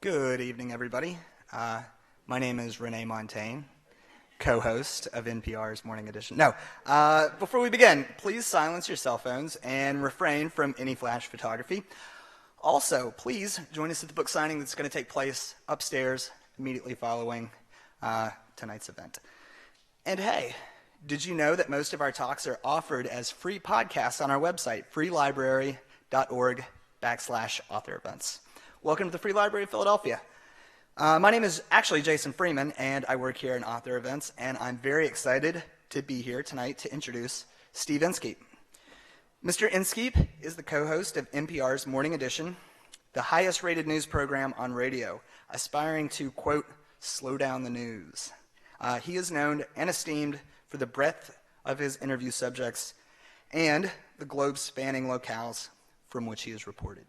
Good evening, everybody. My name is Renee Montaigne, co-host of NPR's Morning Edition. Before we begin, please silence your cell phones and refrain from any flash photography. Also, please join us at the book signing that's going to take place upstairs immediately following tonight's event. And hey, did you know that most of our talks are offered as free podcasts on our website, freelibrary.org/author events. Welcome to the Free Library of Philadelphia. My name is actually Jason Freeman, and I work here in Author Events, and I'm very excited to be here tonight to introduce Steve Inskeep. Mr. Inskeep is the co-host of NPR's Morning Edition, the highest-rated news program on radio, aspiring to, quote, slow down the news. He is known and esteemed for the breadth of his interview subjects and the globe-spanning locales from which he is reported.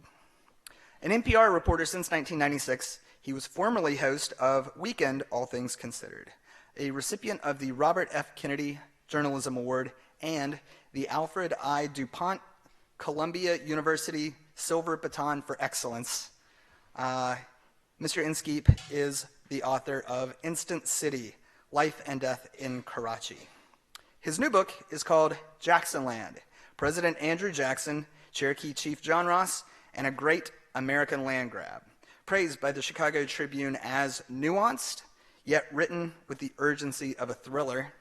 An NPR reporter since 1996, he was formerly host of Weekend All Things Considered, a recipient of the Robert F. Kennedy Journalism Award and the Alfred I. Dupont-Columbia University Silver Baton for Excellence. Mr. Inskeep is the author of Instant City, Life and Death in Karachi. His new book is called Jacksonland, President Andrew Jackson, Cherokee Chief John Ross, and a Great American Land Grab, praised by the Chicago Tribune as nuanced, yet written with the urgency of a thriller.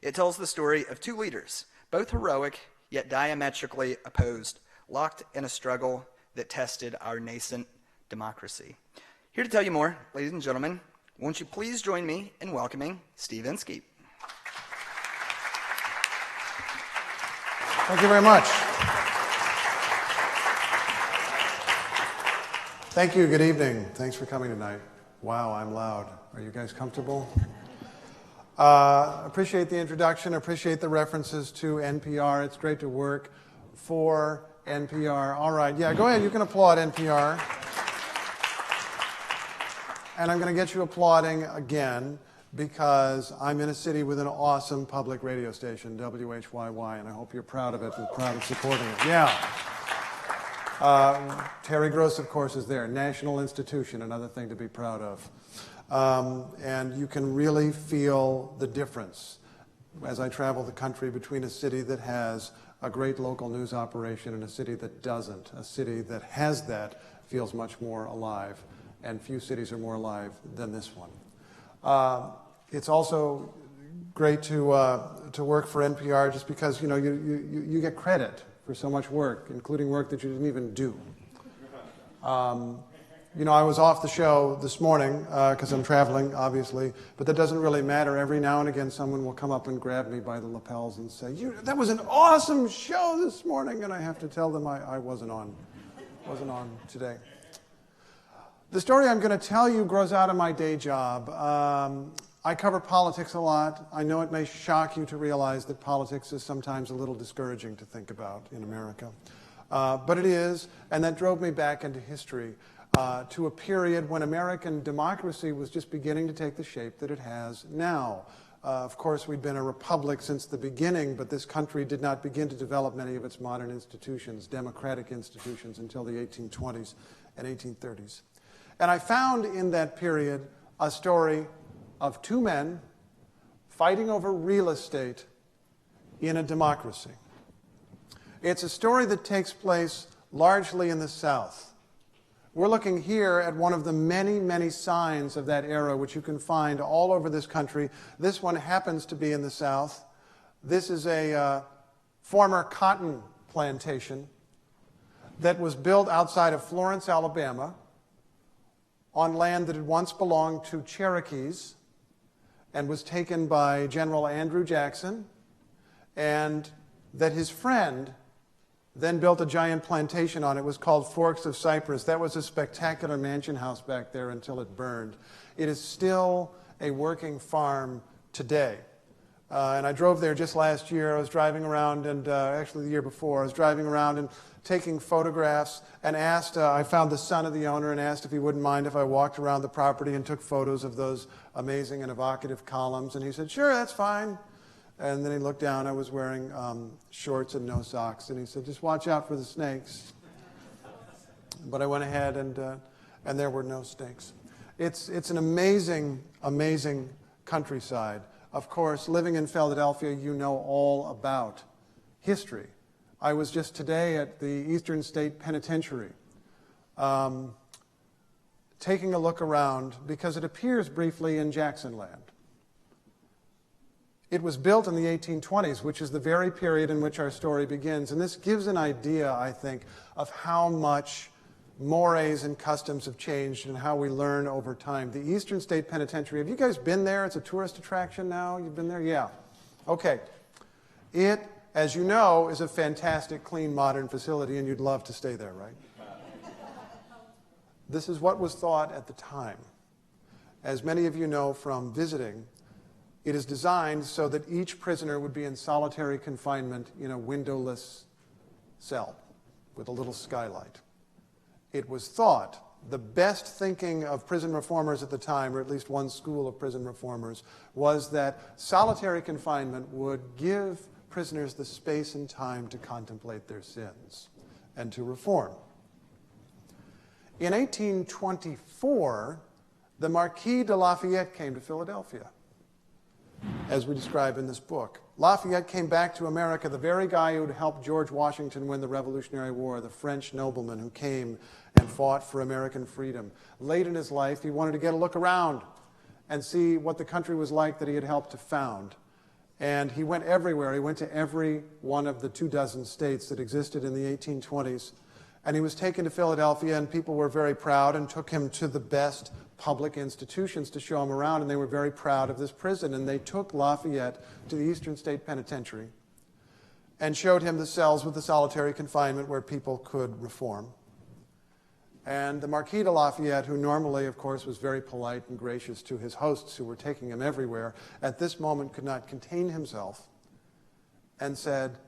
It tells the story of two leaders, both heroic, yet diametrically opposed, locked in a struggle that tested our nascent democracy. Here to tell you more, ladies and gentlemen, won't you please join me in welcoming Steve Inskeep. Thank you very much. Thank you. Good evening. Thanks for coming tonight. Wow, I'm loud. Are you guys comfortable? Appreciate the introduction. Appreciate the references to NPR. It's great to work for NPR. All right. Yeah, go ahead. You can applaud NPR. And I'm going to get you applauding again because I'm in a city with an awesome public radio station, WHYY, and I hope you're proud of it and proud of supporting it. Yeah. Terry Gross, of course, is there. National institution, another thing to be proud of. And you can really feel the difference as I travel the country between a city that has a great local news operation and a city that doesn't. A city that has that feels much more alive, and few cities are more alive than this one. It's also great to work for NPR just because you get credit for so much work, including work that you didn't even do. I was off the show this morning because I'm traveling, obviously, but that doesn't really matter. Every now and again, someone will come up and grab me by the lapels and say, that was an awesome show this morning, and I have to tell them I wasn't on today. The story I'm going to tell you grows out of my day job. I cover politics a lot. I know it may shock you to realize that politics is sometimes a little discouraging to think about in America. But it is, and that drove me back into history to a period when American democracy was just beginning to take the shape that it has now. Of course, we'd been a republic since the beginning, but this country did not begin to develop many of its modern institutions, democratic institutions, until the 1820s and 1830s. And I found in that period a story of two men fighting over real estate in a democracy. It's a story that takes place largely in the South. We're looking here at one of the many, many signs of that era, which you can find all over this country. This one happens to be in the South. This is a former cotton plantation that was built outside of Florence, Alabama, on land that had once belonged to Cherokees and was taken by General Andrew Jackson, and that his friend then built a giant plantation on it. It was called Forks of Cypress. That was a spectacular mansion house back there until it burned. It is still a working farm today. And I drove there just last year. I was driving around, and actually the year before, I was driving around and taking photographs and asked, I found the son of the owner and asked if he wouldn't mind if I walked around the property and took photos of those amazing and evocative columns. And he said, sure, that's fine. And then he looked down. I was wearing shorts and no socks. And he said, just watch out for the snakes. But I went ahead and there were no snakes. It's an amazing, amazing countryside. Of course, living in Philadelphia, you know all about history. I was just today at the Eastern State Penitentiary, taking a look around because it appears briefly in Jacksonland. It was built in the 1820s, which is the very period in which our story begins. And this gives an idea, I think, of how much mores and customs have changed and how we learn over time. The Eastern State Penitentiary, have you guys been there? It's a tourist attraction now. You've been there? Yeah. Okay. It, as you know, is a fantastic, clean, modern facility, and you'd love to stay there, right? This is what was thought at the time. As many of you know from visiting, it is designed so that each prisoner would be in solitary confinement in a windowless cell with a little skylight. It was thought, the best thinking of prison reformers at the time, or at least one school of prison reformers, was that solitary confinement would give prisoners the space and time to contemplate their sins and to reform. In 1824, the Marquis de Lafayette came to Philadelphia, as we describe in this book. Lafayette came back to America, the very guy who had helped George Washington win the Revolutionary War, the French nobleman who came and fought for American freedom. Late in his life, he wanted to get a look around and see what the country was like that he had helped to found. And he went everywhere. He went to every one of the 24 states that existed in the 1820s. And he was taken to Philadelphia, and people were very proud and took him to the best public institutions to show him around, and they were very proud of this prison. And they took Lafayette to the Eastern State Penitentiary and showed him the cells with the solitary confinement where people could reform. And the Marquis de Lafayette, who normally, of course, was very polite and gracious to his hosts who were taking him everywhere, at this moment could not contain himself and said,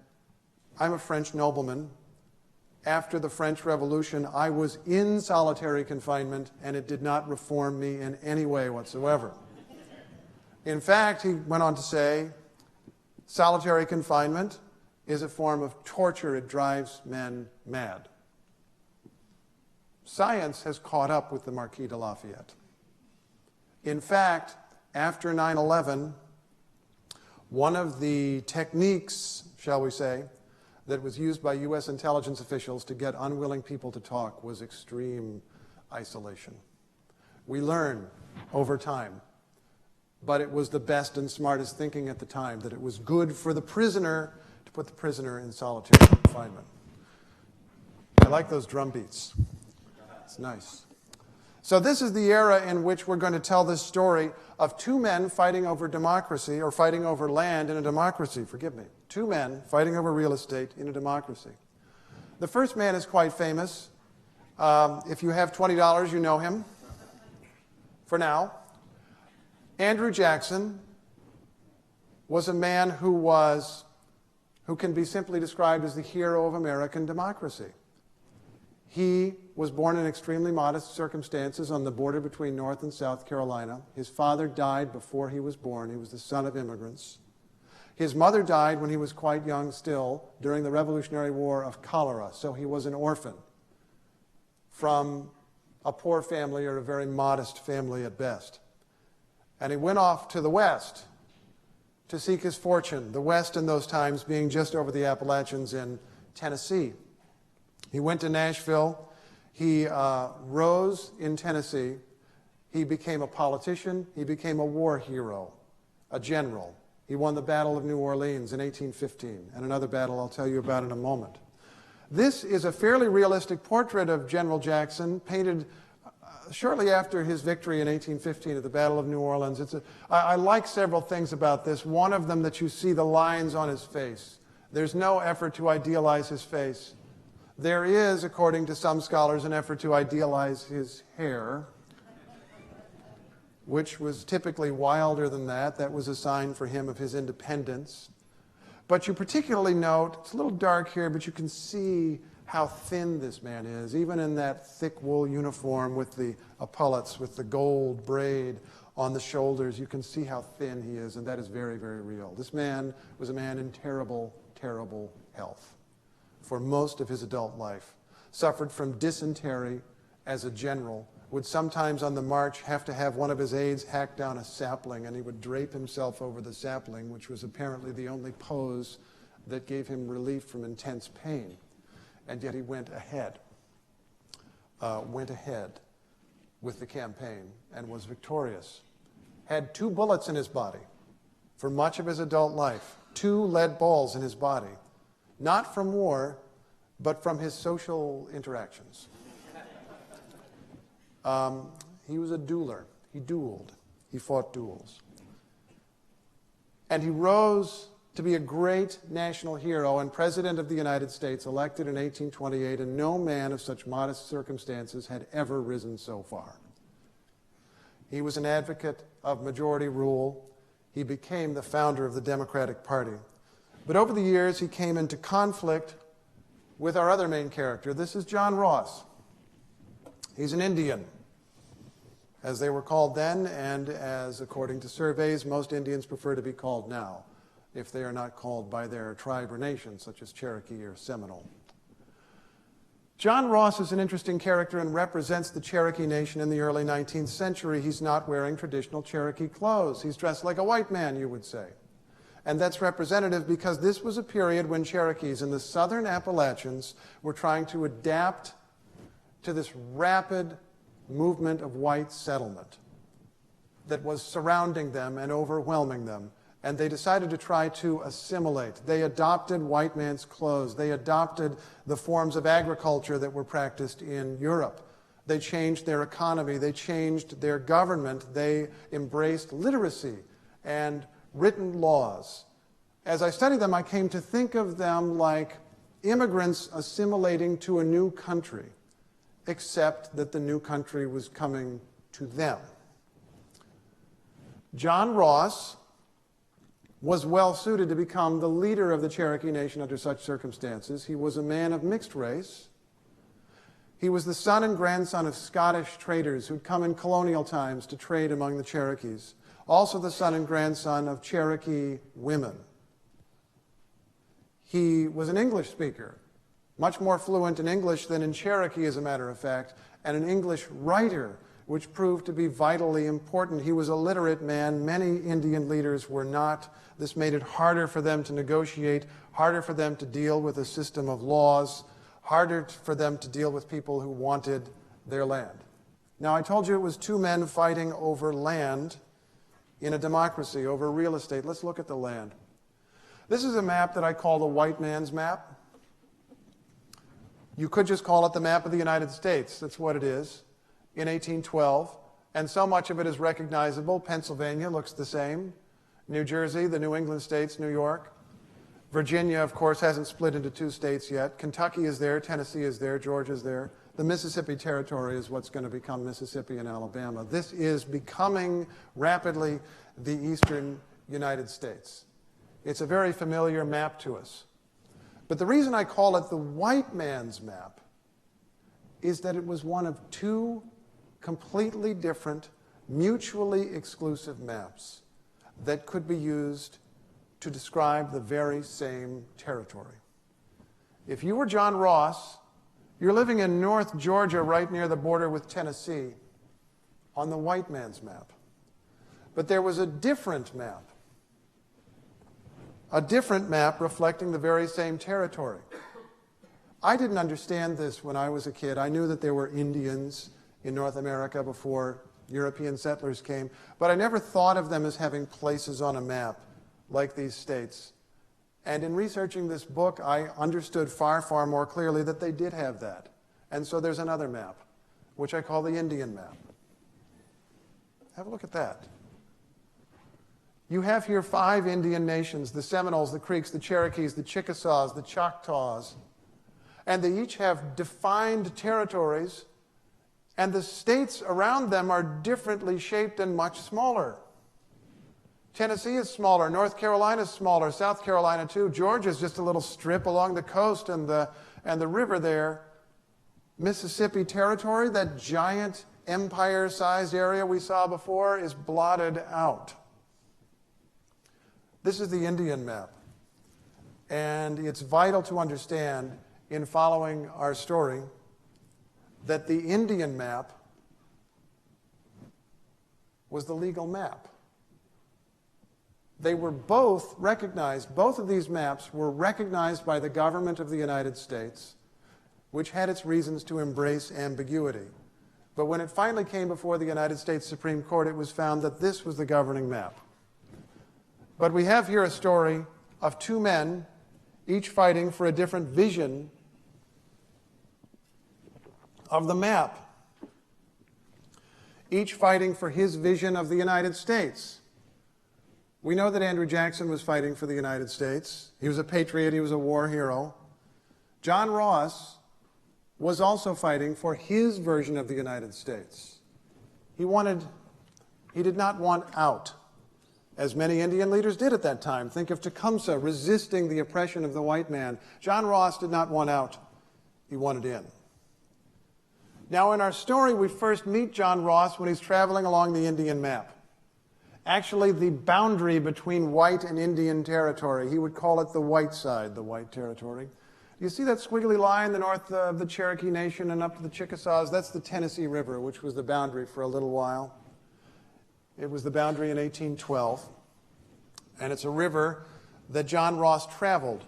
"I'm a French nobleman. After the French Revolution, I was in solitary confinement, and it did not reform me in any way whatsoever." In fact, he went on to say, solitary confinement is a form of torture. It drives men mad. Science has caught up with the Marquis de Lafayette. In fact, after 9/11, one of the techniques, shall we say, that was used by U.S. intelligence officials to get unwilling people to talk was extreme isolation. We learn over time, but it was the best and smartest thinking at the time, that it was good for the prisoner to put the prisoner in solitary confinement. I like those drum beats. It's nice. So this is the era in which we're going to tell this story of two men fighting over democracy, or fighting over land in a democracy, forgive me. Two men fighting over real estate in a democracy. The first man is quite famous. If you have $20, you know him. For now. Andrew Jackson was a man who can be simply described as the hero of American democracy. He was born in extremely modest circumstances on the border between North and South Carolina. His father died before he was born. He was the son of immigrants. His mother died when he was quite young still, during the Revolutionary War, of cholera, so he was an orphan from a poor family, or a very modest family at best. And he went off to the West to seek his fortune, the West in those times being just over the Appalachians in Tennessee. He went to Nashville. He rose in Tennessee. He became a politician. He became a war hero, a general. He won the Battle of New Orleans in 1815, and another battle I'll tell you about in a moment. This is a fairly realistic portrait of General Jackson, painted shortly after his victory in 1815 at the Battle of New Orleans. I like several things about this. One of them, that you see the lines on his face. There's no effort to idealize his face. There is, according to some scholars, an effort to idealize his hair, which was typically wilder than that. That was a sign for him of his independence. But you particularly note, it's a little dark here, but you can see how thin this man is, even in that thick wool uniform with the epaulets, with the gold braid on the shoulders. You can see how thin he is, and that is very, very real. This man was a man in terrible, terrible health for most of his adult life. Suffered from dysentery as a general would sometimes on the march have to have one of his aides hack down a sapling, and he would drape himself over the sapling, which was apparently the only pose that gave him relief from intense pain. And yet he went ahead with the campaign and was victorious. Had 2 bullets in his body for much of his adult life, 2 lead balls in his body, not from war, but from his social interactions. He was a dueler. He dueled. He fought duels. And he rose to be a great national hero and President of the United States, elected in 1828, and no man of such modest circumstances had ever risen so far. He was an advocate of majority rule. He became the founder of the Democratic Party. But over the years, he came into conflict with our other main character. This is John Ross. He's an Indian, as they were called then, and as, according to surveys, most Indians prefer to be called now, if they are not called by their tribe or nation, such as Cherokee or Seminole. John Ross is an interesting character and represents the Cherokee nation in the early 19th century. He's not wearing traditional Cherokee clothes. He's dressed like a white man, you would say. And that's representative because this was a period when Cherokees in the southern Appalachians were trying to adapt to this rapid movement of white settlement that was surrounding them and overwhelming them. And they decided to try to assimilate. They adopted white man's clothes. They adopted the forms of agriculture that were practiced in Europe. They changed their economy. They changed their government. They embraced literacy and written laws. As I studied them, I came to think of them like immigrants assimilating to a new country, except that the new country was coming to them. John Ross was well suited to become the leader of the Cherokee Nation under such circumstances. He was a man of mixed race. He was the son and grandson of Scottish traders who'd come in colonial times to trade among the Cherokees. Also the son and grandson of Cherokee women. He was an English speaker, much more fluent in English than in Cherokee, as a matter of fact, and an English writer, which proved to be vitally important. He was a literate man. Many Indian leaders were not. This made it harder for them to negotiate, harder for them to deal with a system of laws, harder for them to deal with people who wanted their land. Now, I told you it was 2 men fighting over land in a democracy, over real estate. Let's look at the land. This is a map that I call the white man's map. You could just call it the map of the United States. That's what it is. In 1812, and so much of it is recognizable. Pennsylvania looks the same. New Jersey, the New England states, New York. Virginia, of course, hasn't split into 2 states yet. Kentucky is there, Tennessee is there, Georgia is there. The Mississippi Territory is what's going to become Mississippi and Alabama. This is becoming rapidly the eastern United States. It's a very familiar map to us. But the reason I call it the white man's map is that it was one of 2 completely different, mutually exclusive maps that could be used to describe the very same territory. If you were John Ross, you're living in North Georgia right near the border with Tennessee on the white man's map. But there was a different map reflecting the very same territory. I didn't understand this when I was a kid. I knew that there were Indians in North America before European settlers came, but I never thought of them as having places on a map like these states. And in researching this book, I understood far, far more clearly that they did have that. And so there's another map, which I call the Indian map. Have a look at that. You have here 5 Indian nations: the Seminoles, the Creeks, the Cherokees, the Chickasaws, the Choctaws. And they each have defined territories, and the states around them are differently shaped and much smaller. Tennessee is smaller, North Carolina is smaller, South Carolina too. Georgia is just a little strip along the coast and the river there. Mississippi Territory, that giant empire-sized area we saw before, is blotted out. This is the Indian map, and it's vital to understand in following our story that the Indian map was the legal map. They were both recognized, both of these maps were recognized by the government of the United States, which had its reasons to embrace ambiguity. But when it finally came before the United States Supreme Court, it was found that this was the governing map. But we have here a story of two men, each fighting for a different vision of the map, each fighting for his vision of the United States. We know that Andrew Jackson was fighting for the United States. He was a patriot. He was a war hero. John Ross was also fighting for his version of the United States. He did not want out, as many Indian leaders did at that time. Think of Tecumseh resisting the oppression of the white man. John Ross did not want out. He wanted in. Now, in our story, we first meet John Ross when he's traveling along the Indian map. Actually, the boundary between white and Indian territory. He would call it the white side, the white territory. You see that squiggly line, the north of the Cherokee Nation and up to the Chickasaws? That's the Tennessee River, which was the boundary for a little while. It was the boundary in 1812. And it's a river that John Ross traveled.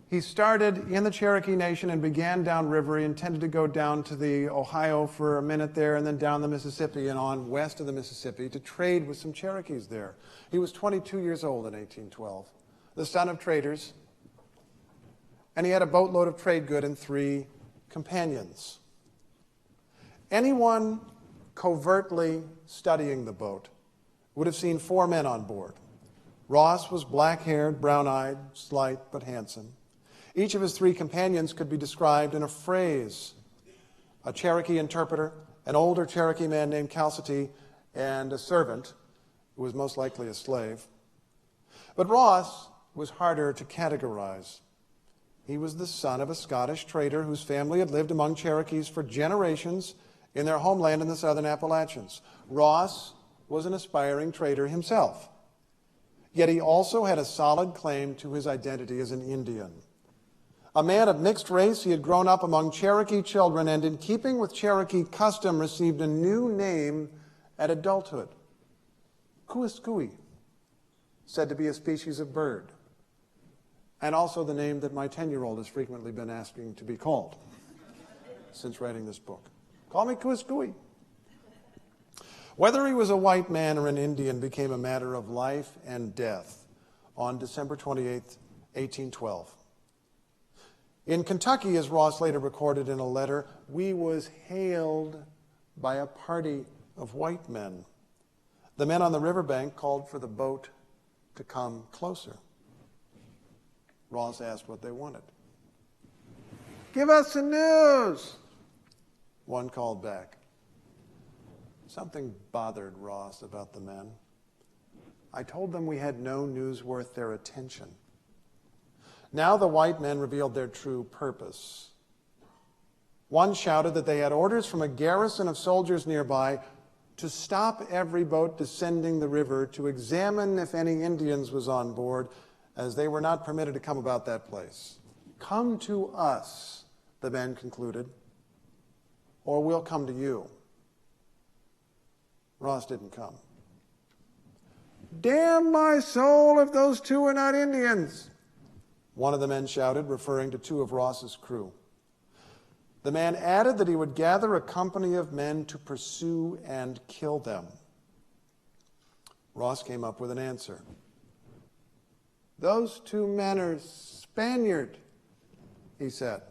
He started in the Cherokee Nation and began downriver. He intended to go down to the Ohio for a minute there and then down the Mississippi and on west of the Mississippi to trade with some Cherokees there. He was 22 years old in 1812, the son of traders, and he had a boatload of trade goods and 3 companions. Anyone covertly studying the boat would have seen 4 men on board. Ross was black-haired, brown-eyed, slight, but handsome. Each of his 3 companions could be described in a phrase: a Cherokee interpreter, an older Cherokee man named Calcity, and a servant, who was most likely a slave. But Ross was harder to categorize. He was the son of a Scottish trader whose family had lived among Cherokees for generations in their homeland in the southern Appalachians. Ross was an aspiring trader himself. Yet he also had a solid claim to his identity as an Indian. A man of mixed race, he had grown up among Cherokee children and, in keeping with Cherokee custom, received a new name at adulthood: Kuiskui, said to be a species of bird, and also the name that my 10-year-old has frequently been asking to be called since writing this book. Call me Kuiskui. Whether he was a white man or an Indian became a matter of life and death on December 28, 1812. In Kentucky, as Ross later recorded in a letter, we was hailed by a party of white men. The men on the riverbank called for the boat to come closer. Ross asked what they wanted. "Give us the news," one called back. Something bothered Ross about the men. "I told them we had no news worth their attention." Now the white men revealed their true purpose. One shouted that they had orders from a garrison of soldiers nearby to stop every boat descending the river to examine if any Indians was on board, as they were not permitted to come about that place. "Come to us," the men concluded, "or we'll come to you." Ross didn't come. "Damn my soul if those 2 are not Indians," one of the men shouted, referring to 2 of Ross's crew. The man added that he would gather a company of men to pursue and kill them. Ross came up with an answer. "Those 2 men are Spaniard," he said.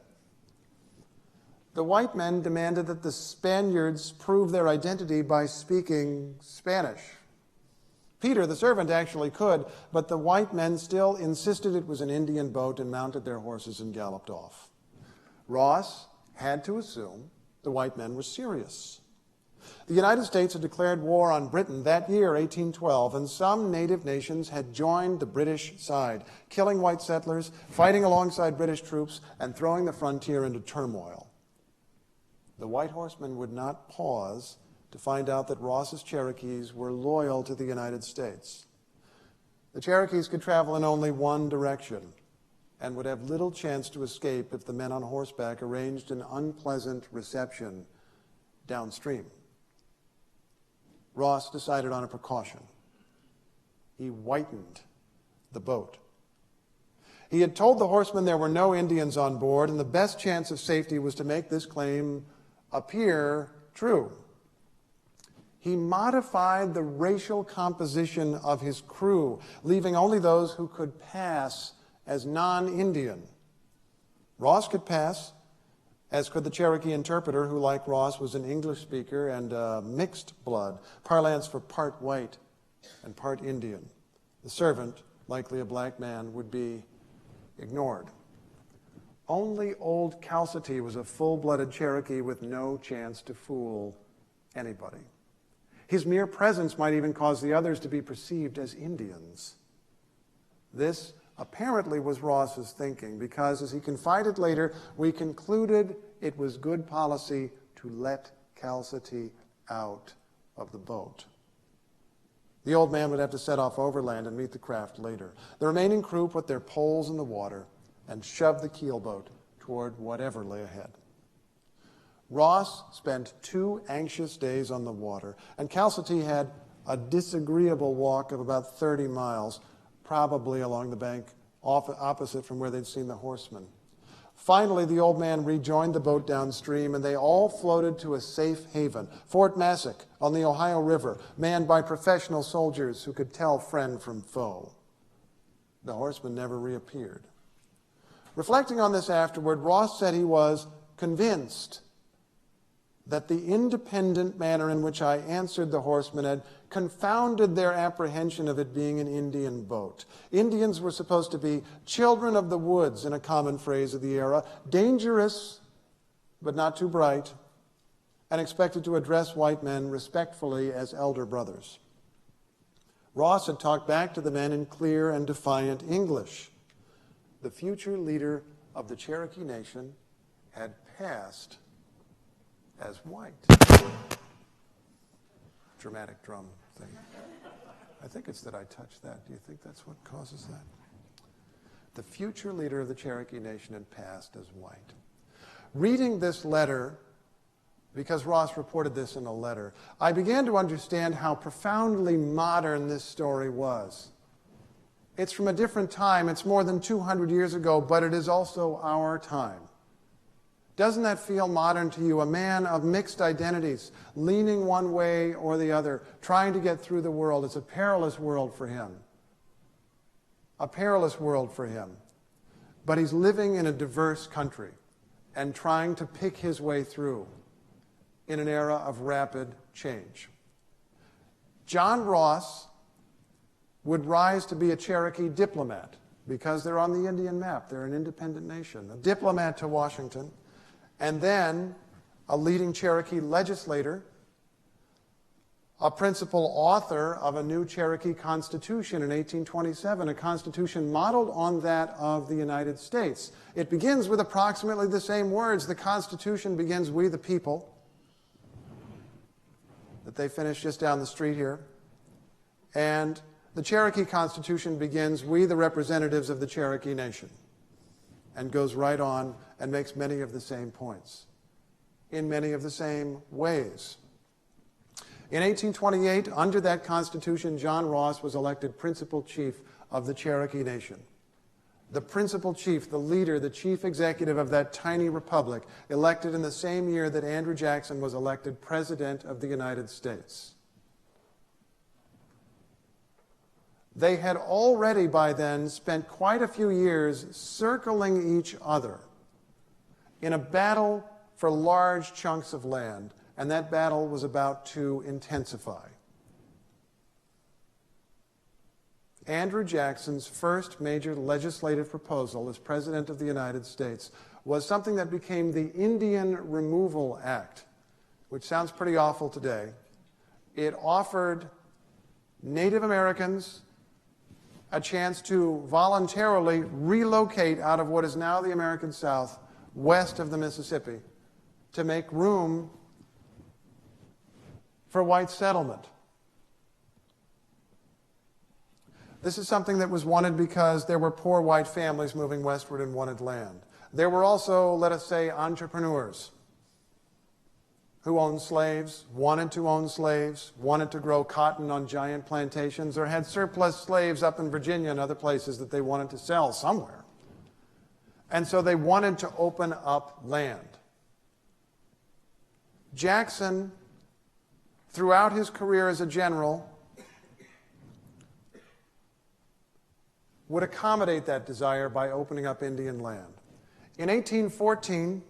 The white men demanded that the Spaniards prove their identity by speaking Spanish. Peter, the servant, actually could, but the white men still insisted it was an Indian boat and mounted their horses and galloped off. Ross had to assume the white men were serious. The United States had declared war on Britain that year, 1812, and some native nations had joined the British side, killing white settlers, fighting alongside British troops, and throwing the frontier into turmoil. The white horsemen would not pause to find out that Ross's Cherokees were loyal to the United States. The Cherokees could travel in only one direction and would have little chance to escape if the men on horseback arranged an unpleasant reception downstream. Ross decided on a precaution. He whitened the boat. He had told the horsemen there were no Indians on board, and the best chance of safety was to make this claim appear true. He modified the racial composition of his crew, leaving only those who could pass as non-Indian. Ross could pass, as could the Cherokee interpreter, who, like Ross, was an English speaker and mixed blood, parlance for part white and part Indian. The servant, likely a black man, would be ignored. Only old Calcity was a full-blooded Cherokee with no chance to fool anybody. His mere presence might even cause the others to be perceived as Indians. This apparently was Ross's thinking, because, as he confided later, we concluded it was good policy to let Calcity out of the boat. The old man would have to set off overland and meet the craft later. The remaining crew put their poles in the water and shoved the keelboat toward whatever lay ahead. Ross spent 2 anxious days on the water, and Calcity had a disagreeable walk of about 30 miles, probably along the bank opposite from where they'd seen the horsemen. Finally, the old man rejoined the boat downstream, and they all floated to a safe haven, Fort Massac on the Ohio River, manned by professional soldiers who could tell friend from foe. The horsemen never reappeared. Reflecting on this afterward, Ross said he was convinced that the independent manner in which I answered the horsemen had confounded their apprehension of it being an Indian boat. Indians were supposed to be children of the woods, in a common phrase of the era, dangerous but not too bright, and expected to address white men respectfully as elder brothers. Ross had talked back to the men in clear and defiant English. The future leader of the Cherokee Nation had passed as white. Dramatic drum thing. I think it's that I touched that. Do you think that's what causes that? The future leader of the Cherokee Nation had passed as white. Reading this letter, because Ross reported this in a letter, I began to understand how profoundly modern this story was. It's from a different time. It's more than 200 years ago, but it is also our time. Doesn't that feel modern to you? A man of mixed identities, leaning one way or the other, trying to get through the world. It's a perilous world for him. A perilous world for him. But he's living in a diverse country and trying to pick his way through in an era of rapid change. John Ross would rise to be a Cherokee diplomat because they're on the Indian map. They're an independent nation. A diplomat to Washington, and then a leading Cherokee legislator, a principal author of a new Cherokee Constitution in 1827, a constitution modeled on that of the United States. It begins with approximately the same words. The Constitution begins, "We the people," that they finish just down the street here. And the Cherokee Constitution begins, "We the representatives of the Cherokee Nation," and goes right on and makes many of the same points in many of the same ways. In 1828, under that Constitution, John Ross was elected principal chief of the Cherokee Nation. The principal chief, the leader, the chief executive of that tiny republic, elected in the same year that Andrew Jackson was elected President of the United States. They had already by then spent quite a few years circling each other in a battle for large chunks of land, and that battle was about to intensify. Andrew Jackson's first major legislative proposal as President of the United States was something that became the Indian Removal Act, which sounds pretty awful today. It offered Native Americans a chance to voluntarily relocate out of what is now the American South, west of the Mississippi, to make room for white settlement. This is something that was wanted because there were poor white families moving westward and wanted land. There were also, let us say, entrepreneurs who owned slaves, wanted to own slaves, wanted to grow cotton on giant plantations, or had surplus slaves up in Virginia and other places that they wanted to sell somewhere. And so they wanted to open up land. Jackson, throughout his career as a general, would accommodate that desire by opening up Indian land. In 1814,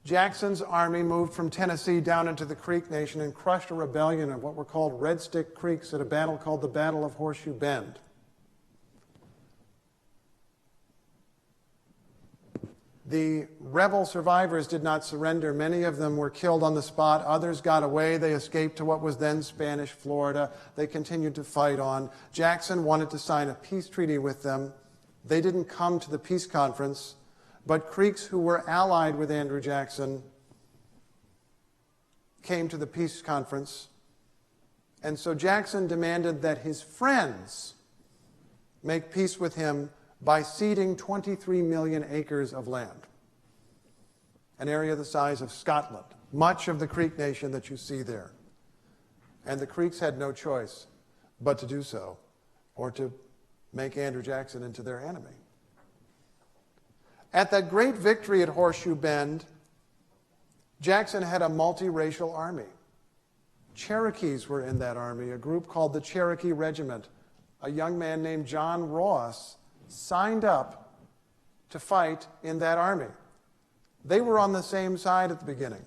Jackson's army moved from Tennessee down into the Creek Nation and crushed a rebellion of what were called Red Stick Creeks at a battle called the Battle of Horseshoe Bend. The rebel survivors did not surrender. Many of them were killed on the spot. Others got away. They escaped to what was then Spanish Florida. They continued to fight on. Jackson wanted to sign a peace treaty with them. They didn't come to the peace conference, but Creeks who were allied with Andrew Jackson came to the peace conference. And so Jackson demanded that his friends make peace with him by ceding 23 million acres of land, an area the size of Scotland, much of the Creek Nation that you see there. And the Creeks had no choice but to do so, or to make Andrew Jackson into their enemy. At that great victory at Horseshoe Bend, Jackson had a multiracial army. Cherokees were in that army, a group called the Cherokee Regiment. A young man named John Ross signed up to fight in that army. They were on the same side at the beginning.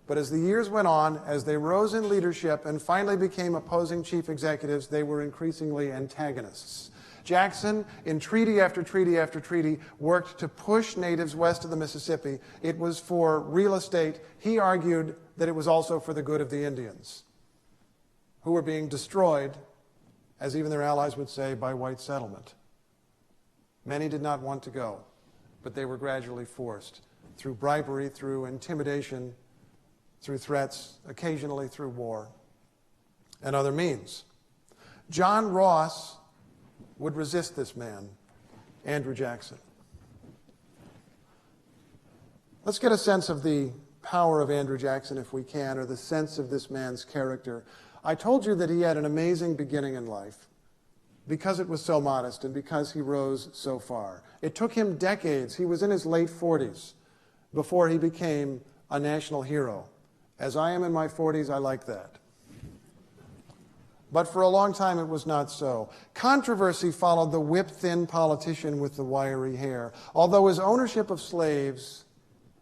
But as the years went on, as they rose in leadership and finally became opposing chief executives, they were increasingly antagonists. Jackson, in treaty after treaty after treaty, worked to push natives west of the Mississippi. It was for real estate. He argued that it was also for the good of the Indians, who were being destroyed, as even their allies would say, by white settlement. Many did not want to go, but they were gradually forced through bribery, through intimidation, through threats, occasionally through war, and other means. John Ross would resist this man, Andrew Jackson. Let's get a sense of the power of Andrew Jackson, if we can, or the sense of this man's character. I told you that he had an amazing beginning in life because it was so modest and because he rose so far. It took him decades. He was in his late 40s before he became a national hero. As I am in my 40s, I like that. But for a long time, it was not so. Controversy followed the whip-thin politician with the wiry hair. Although his ownership of slaves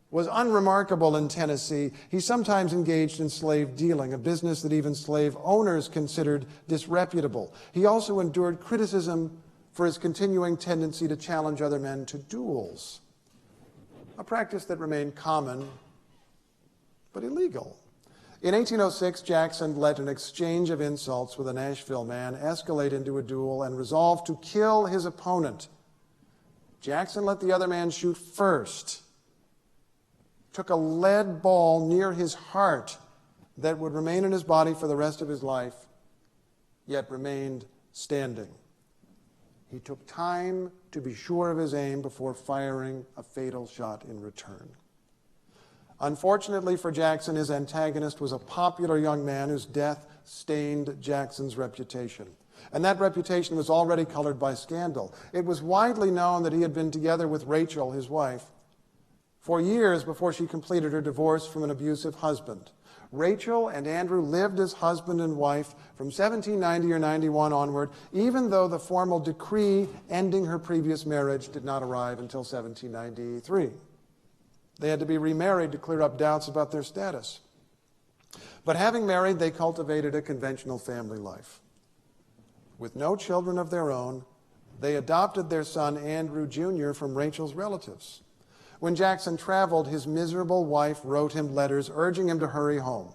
was unremarkable in Tennessee, he sometimes engaged in slave dealing, a business that even slave owners considered disreputable. He also endured criticism for his continuing tendency to challenge other men to duels, a practice that remained common but illegal. In 1806, Jackson let an exchange of insults with a Nashville man escalate into a duel and resolved to kill his opponent. Jackson let the other man shoot first, took a lead ball near his heart that would remain in his body for the rest of his life, yet remained standing. He took time to be sure of his aim before firing a fatal shot in return. Unfortunately for Jackson, his antagonist was a popular young man whose death stained Jackson's reputation. And that reputation was already colored by scandal. It was widely known that he had been together with Rachel, his wife, for years before she completed her divorce from an abusive husband. Rachel and Andrew lived as husband and wife from 1790 or 91 onward, even though the formal decree ending her previous marriage did not arrive until 1793. They had to be remarried to clear up doubts about their status. But having married, they cultivated a conventional family life. With no children of their own, they adopted their son, Andrew Jr., from Rachel's relatives. When Jackson traveled, his miserable wife wrote him letters urging him to hurry home.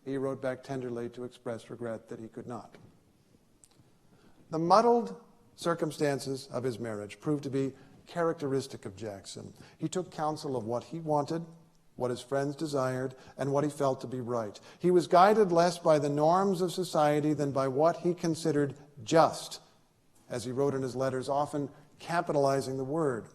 He wrote back tenderly to express regret that he could not. The muddled circumstances of his marriage proved to be characteristic of Jackson. He took counsel of what he wanted, what his friends desired, and what he felt to be right. He was guided less by the norms of society than by what he considered just, as he wrote in his letters, often capitalizing the word.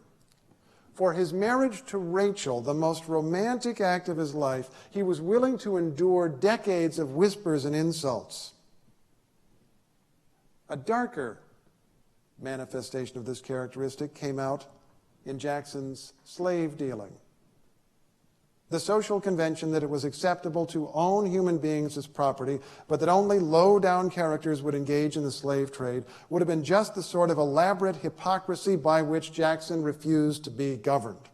For his marriage to Rachel, the most romantic act of his life, he was willing to endure decades of whispers and insults. A darker manifestation of this characteristic came out in Jackson's slave dealing. The social convention that it was acceptable to own human beings as property, but that only low-down characters would engage in the slave trade, would have been just the sort of elaborate hypocrisy by which Jackson refused to be governed.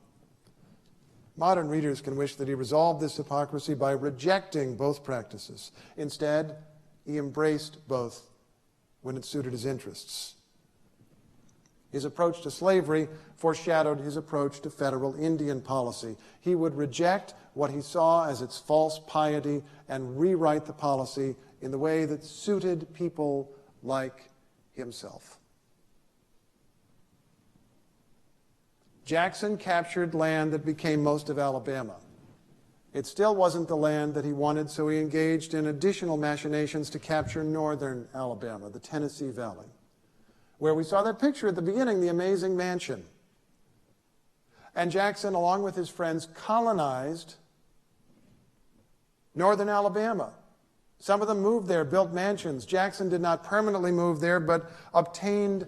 Modern readers can wish that he resolved this hypocrisy by rejecting both practices. Instead, he embraced both when it suited his interests. His approach to slavery foreshadowed his approach to federal Indian policy. He would reject what he saw as its false piety and rewrite the policy in the way that suited people like himself. Jackson captured land that became most of Alabama. It still wasn't the land that he wanted, so he engaged in additional machinations to capture northern Alabama, the Tennessee Valley, where we saw that picture at the beginning, the amazing mansion. And Jackson, along with his friends, colonized northern Alabama. Some of them moved there, built mansions. Jackson did not permanently move there, but obtained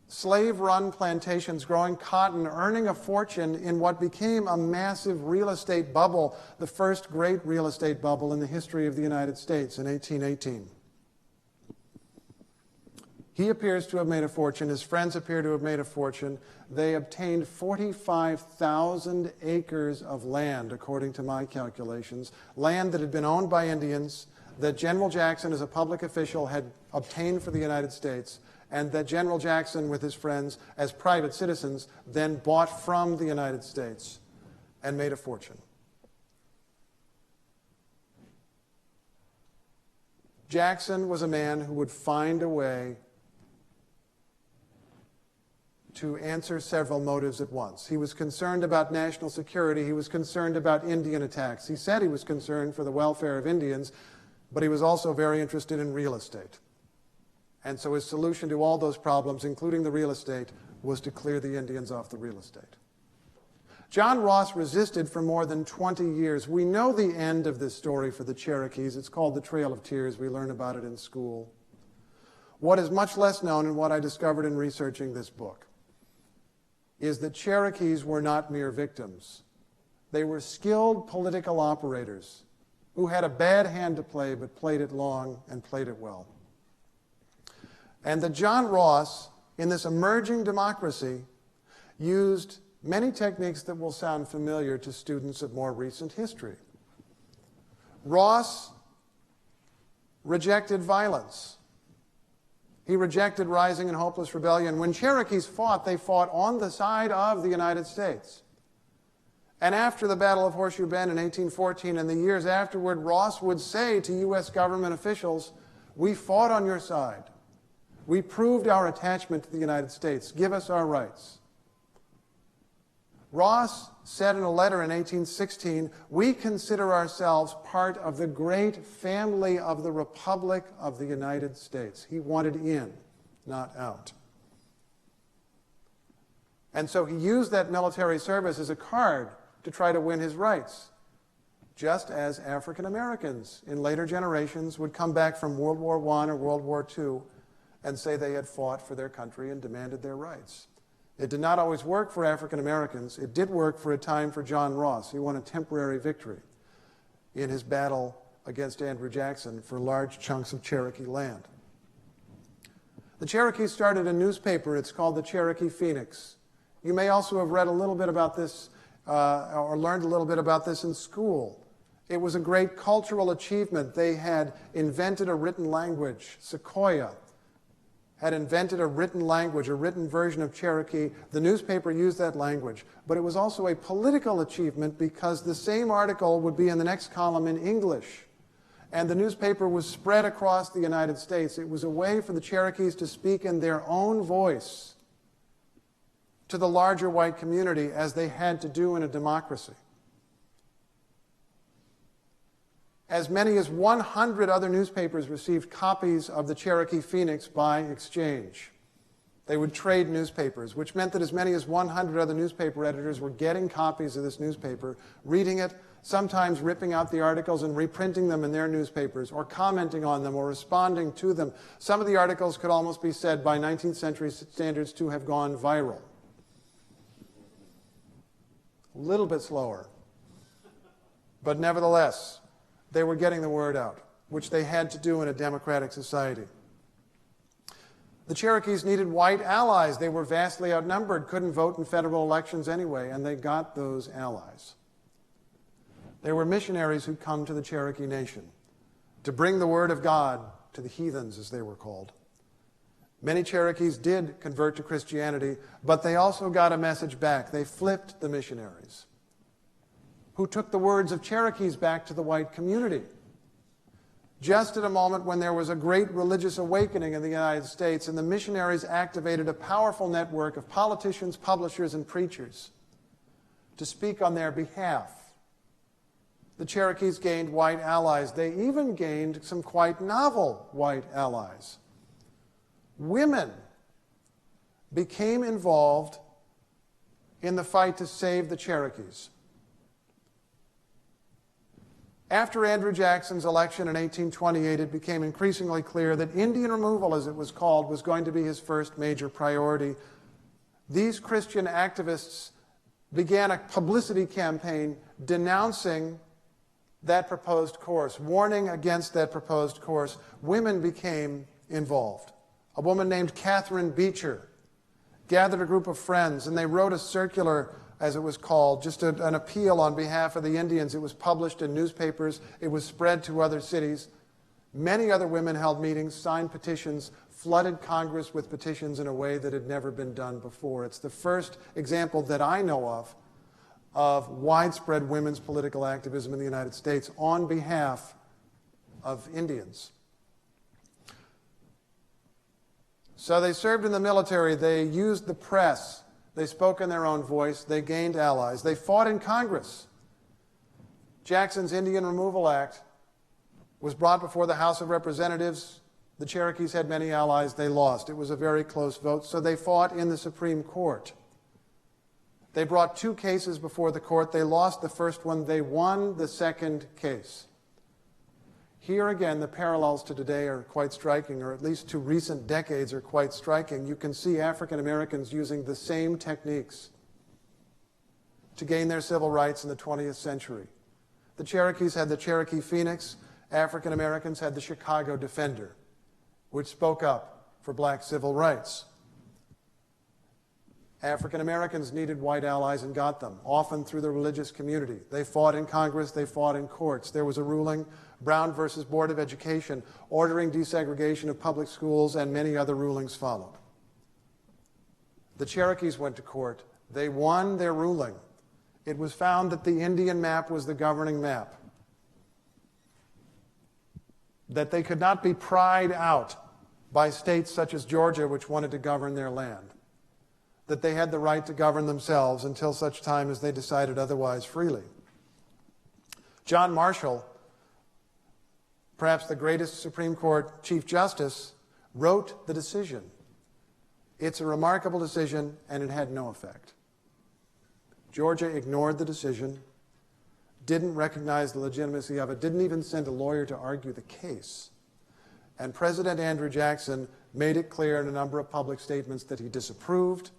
slave-run plantations growing cotton, earning a fortune in what became a massive real estate bubble, the first great real estate bubble in the history of the United States in 1818. He appears to have made a fortune. His friends appear to have made a fortune. They obtained 45,000 acres of land, according to my calculations, land that had been owned by Indians, that General Jackson, as a public official, had obtained for the United States, and that General Jackson, with his friends, as private citizens, then bought from the United States and made a fortune. Jackson was a man who would find a way to answer several motives at once. He was concerned about national security. He was concerned about Indian attacks. He said he was concerned for the welfare of Indians, but he was also very interested in real estate. And so his solution to all those problems, including the real estate, was to clear the Indians off the real estate. John Ross resisted for more than 20 years. We know the end of this story for the Cherokees. It's called the Trail of Tears. We learn about it in school. What is much less known, and what I discovered in researching this book, is that Cherokees were not mere victims. They were skilled political operators who had a bad hand to play, but played it long and played it well. And that John Ross, in this emerging democracy, used many techniques that will sound familiar to students of more recent history. Ross rejected violence. He rejected rising and hopeless rebellion. When Cherokees fought, they fought on the side of the United States. And after the Battle of Horseshoe Bend in 1814 and the years afterward, Ross would say to U.S. government officials, "We fought on your side. We proved our attachment to the United States. Give us our rights." Ross said in a letter in 1816, "We consider ourselves part of the great family of the Republic of the United States." He wanted in, not out. And so he used that military service as a card to try to win his rights, just as African Americans in later generations would come back from World War I or World War II and say they had fought for their country and demanded their rights. It did not always work for African Americans. It did work for a time for John Ross. He won a temporary victory in his battle against Andrew Jackson for large chunks of Cherokee land. The Cherokees started a newspaper. It's called the Cherokee Phoenix. You may also have read a little bit about this or learned a little bit about this in school. It was a great cultural achievement. They had invented a written language. Sequoyah had invented a written language, a written version of Cherokee. The newspaper used that language. But it was also a political achievement because the same article would be in the next column in English. And the newspaper was spread across the United States. It was a way for the Cherokees to speak in their own voice to the larger white community, as they had to do in a democracy. As many as 100 other newspapers received copies of the Cherokee Phoenix by exchange. They would trade newspapers, which meant that as many as 100 other newspaper editors were getting copies of this newspaper, reading it, sometimes ripping out the articles and reprinting them in their newspapers, or commenting on them, or responding to them. Some of the articles could almost be said by 19th century standards to have gone viral. A little bit slower. But nevertheless, they were getting the word out, which they had to do in a democratic society. The Cherokees needed white allies. They were vastly outnumbered, couldn't vote in federal elections anyway, and they got those allies. They were missionaries who'd come to the Cherokee Nation to bring the word of God to the heathens, as they were called. Many Cherokees did convert to Christianity, but they also got a message back. They flipped the missionaries, who took the words of Cherokees back to the white community. Just at a moment when there was a great religious awakening in the United States, and the missionaries activated a powerful network of politicians, publishers, and preachers to speak on their behalf. The Cherokees gained white allies. They even gained some quite novel white allies. Women became involved in the fight to save the Cherokees. After Andrew Jackson's election in 1828, it became increasingly clear that Indian removal, as it was called, was going to be his first major priority. These Christian activists began a publicity campaign denouncing that proposed course, warning against that proposed course. Women became involved. A woman named Catherine Beecher gathered a group of friends, and they wrote a circular, as it was called, just an appeal on behalf of the Indians. It was published in newspapers. It was spread to other cities. Many other women held meetings, signed petitions, flooded Congress with petitions in a way that had never been done before. It's the first example that I know of widespread women's political activism in the United States on behalf of Indians. So they served in the military. They used the press. They spoke in their own voice. They gained allies. They fought in Congress. Jackson's Indian Removal Act was brought before the House of Representatives. The Cherokees had many allies. They lost. It was a very close vote, so they fought in the Supreme Court. They brought 2 cases before the court. They lost the first one. They won the second case. Here again, the parallels to today are quite striking, or at least to recent decades are quite striking. You can see African Americans using the same techniques to gain their civil rights in the 20th century. The Cherokees had the Cherokee Phoenix. African Americans had the Chicago Defender, which spoke up for black civil rights. African Americans needed white allies and got them, often through the religious community. They fought in Congress, they fought in courts. There was a ruling, Brown versus Board of Education, ordering desegregation of public schools, and many other rulings followed. The Cherokees went to court. They won their ruling. It was found that the Indian map was the governing map, that they could not be pried out by states such as Georgia, which wanted to govern their land, that they had the right to govern themselves until such time as they decided otherwise freely. John Marshall, perhaps the greatest Supreme Court Chief Justice, wrote the decision. It's a remarkable decision, and it had no effect. Georgia ignored the decision, didn't recognize the legitimacy of it, didn't even send a lawyer to argue the case. And President Andrew Jackson made it clear in a number of public statements that he disapproved.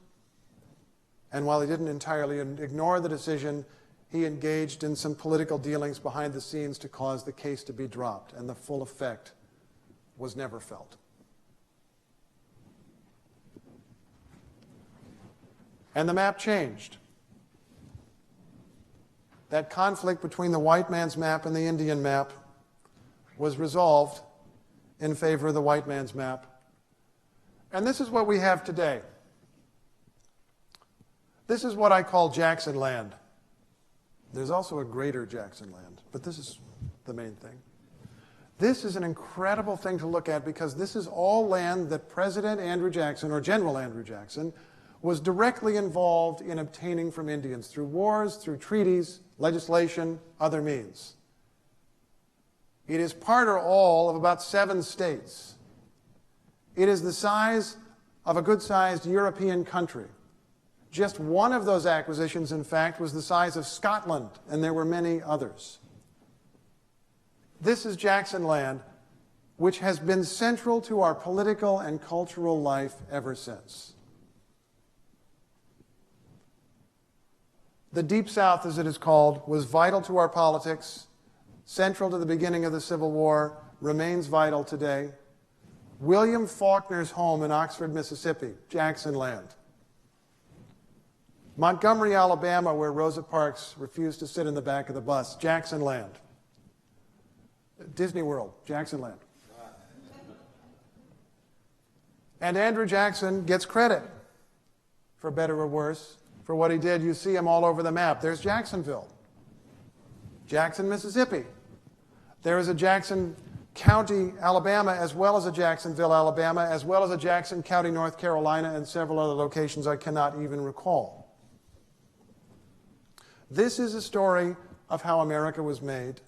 And while he didn't entirely ignore the decision, he engaged in some political dealings behind the scenes to cause the case to be dropped, and the full effect was never felt. And the map changed. That conflict between the white man's map and the Indian map was resolved in favor of the white man's map. And this is what we have today. This is what I call Jacksonland. There's also a greater Jacksonland, but this is the main thing. This is an incredible thing to look at because this is all land that President Andrew Jackson, or General Andrew Jackson, was directly involved in obtaining from Indians through wars, through treaties, legislation, other means. It is part or all of about 7 states. It is the size of a good-sized European country. Just one of those acquisitions, in fact, was the size of Scotland, and there were many others. This is Jacksonland, which has been central to our political and cultural life ever since. The Deep South, as it is called, was vital to our politics, central to the beginning of the Civil War, remains vital today. William Faulkner's home in Oxford, Mississippi, Jacksonland. Montgomery, Alabama, where Rosa Parks refused to sit in the back of the bus, Jacksonland. Disney World, Jacksonland. And Andrew Jackson gets credit, for better or worse, for what he did. You see him all over the map. There's Jacksonville. Jackson, Mississippi. There is a Jackson County, Alabama, as well as a Jacksonville, Alabama, as well as a Jackson County, North Carolina, and several other locations I cannot even recall. This is a story of how America was made.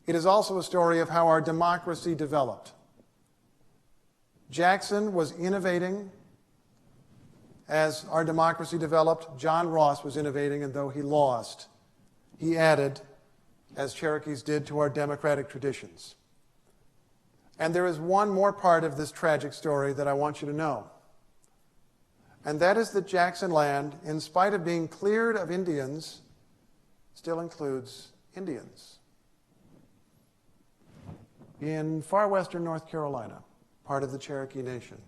It is also a story of how our democracy developed. Jackson was innovating as our democracy developed. John Ross was innovating, and though he lost, he added, as Cherokees did, to our democratic traditions. And there is one more part of this tragic story that I want you to know. And that is that Jacksonland, in spite of being cleared of Indians, still includes Indians. In far western North Carolina, part of the Cherokee Nation,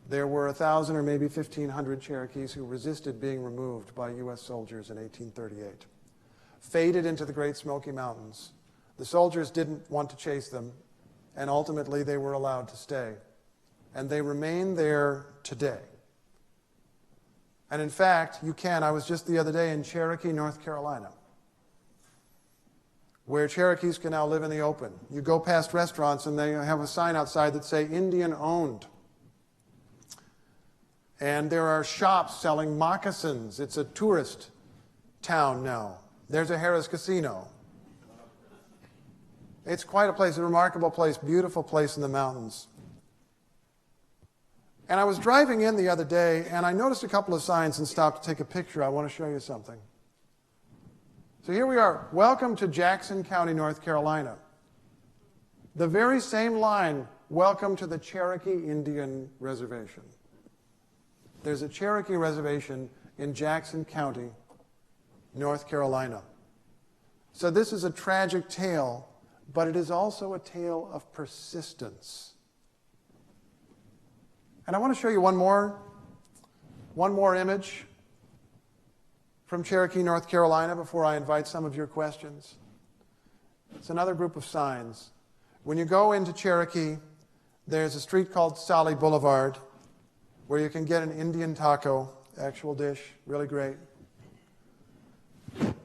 there were 1,000 or maybe 1,500 Cherokees who resisted being removed by U.S. soldiers in 1838. Faded into the Great Smoky Mountains. The soldiers didn't want to chase them, and ultimately they were allowed to stay. And they remain there today. And in fact, I was just the other day in Cherokee, North Carolina, where Cherokees can now live in the open. You go past restaurants and they have a sign outside that say Indian owned. And there are shops selling moccasins. It's a tourist town now. There's a Harrah's Casino. It's quite a place, a remarkable place, beautiful place in the mountains. And I was driving in the other day, and I noticed a couple of signs and stopped to take a picture. I want to show you something. So here we are. Welcome to Jackson County, North Carolina. The very same line, welcome to the Cherokee Indian Reservation. There's a Cherokee reservation in Jackson County, North Carolina. So this is a tragic tale, but it is also a tale of persistence. And I want to show you one more image from Cherokee, North Carolina, before I invite some of your questions. It's another group of signs. When you go into Cherokee, there's a street called Sally Boulevard, where you can get an Indian taco, actual dish, really great.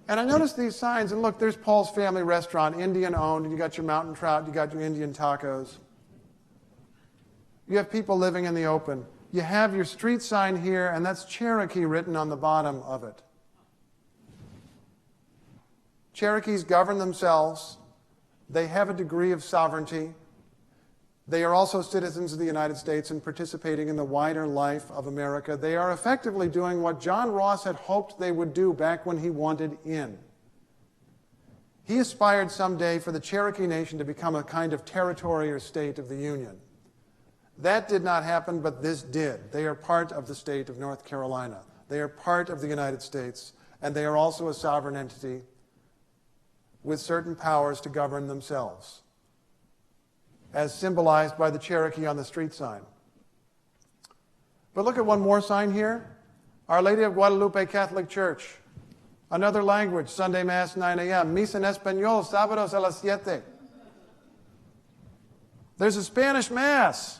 And I noticed these signs, and look, there's Paul's Family Restaurant, Indian owned, and you got your mountain trout, you got your Indian tacos. You have people living in the open. You have your street sign here, and that's Cherokee written on the bottom of it. Cherokees govern themselves. They have a degree of sovereignty. They are also citizens of the United States and participating in the wider life of America. They are effectively doing what John Ross had hoped they would do back when he wanted in. He aspired someday for the Cherokee Nation to become a kind of territory or state of the Union. That did not happen, but this did. They are part of the state of North Carolina. They are part of the United States, and they are also a sovereign entity with certain powers to govern themselves, as symbolized by the Cherokee on the street sign. But look at one more sign here. Our Lady of Guadalupe Catholic Church. Another language, Sunday Mass, 9 a.m. Misa en Español, sábados a las 7. There's a Spanish Mass.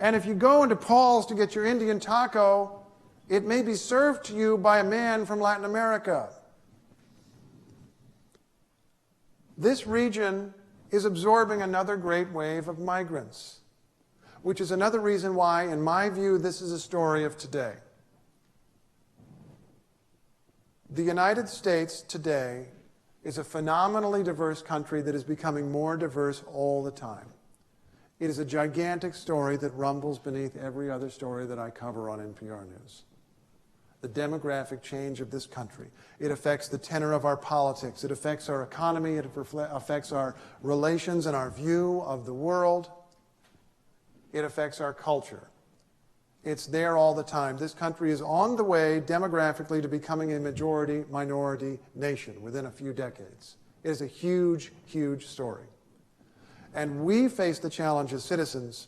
And if you go into Paul's to get your Indian taco, it may be served to you by a man from Latin America. This region is absorbing another great wave of migrants, which is another reason why, in my view, this is a story of today. The United States today is a phenomenally diverse country that is becoming more diverse all the time. It is a gigantic story that rumbles beneath every other story that I cover on NPR News. The demographic change of this country. It affects the tenor of our politics. It affects our economy. It affects our relations and our view of the world. It affects our culture. It's there all the time. This country is on the way demographically to becoming a majority-minority nation within a few decades. It is a huge, huge story. And we face the challenge as citizens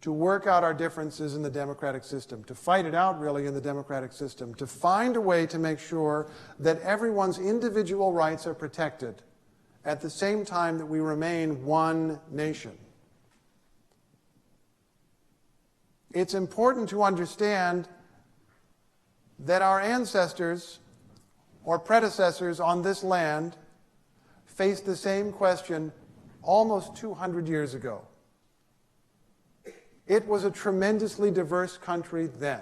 to work out our differences in the democratic system, to fight it out really in the democratic system, to find a way to make sure that everyone's individual rights are protected at the same time that we remain one nation. It's important to understand that our ancestors or predecessors on this land faced the same question almost 200 years ago. It was a tremendously diverse country then.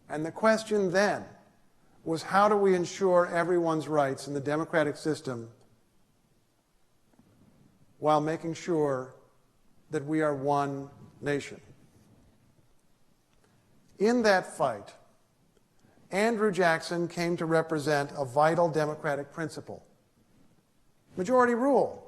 And the question then was, how do we ensure everyone's rights in the democratic system while making sure that we are one nation? In that fight, Andrew Jackson came to represent a vital democratic principle: majority rule.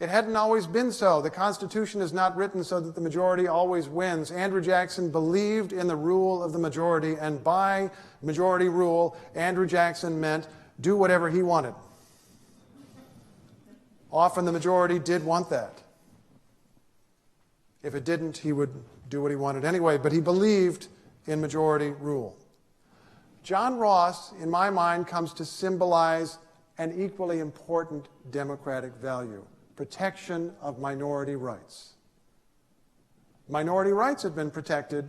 It hadn't always been so. The Constitution is not written so that the majority always wins. Andrew Jackson believed in the rule of the majority, and by majority rule, Andrew Jackson meant do whatever he wanted. Often the majority did want that. If it didn't, he would do what he wanted anyway, but he believed in majority rule. John Ross, in my mind, comes to symbolize an equally important democratic value: protection of minority rights. Minority rights have been protected,